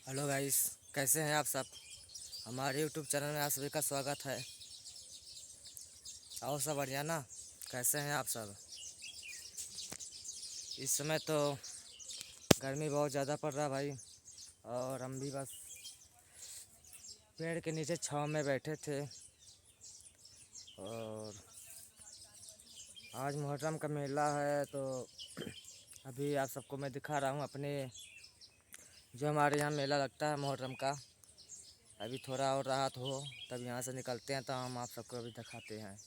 Hello guys, कैसे हैं आप सब। हमारे यूट्यूब चैनल में आप सभी का स्वागत है। और सब बढ़िया ना, कैसे हैं आप सब। इस समय तो गर्मी बहुत ज़्यादा पड़ रहा भाई, और हम भी बस पेड़ के नीचे छांव में बैठे थे। और आज मुहर्रम का मेला है, तो अभी आप सबको मैं दिखा रहा हूँ अपने जो हमारे यहाँ मेला लगता है मुहर्रम का। अभी थोड़ा और राहत हो तब यहाँ से निकलते हैं, तो हम आप सबको अभी दिखाते हैं।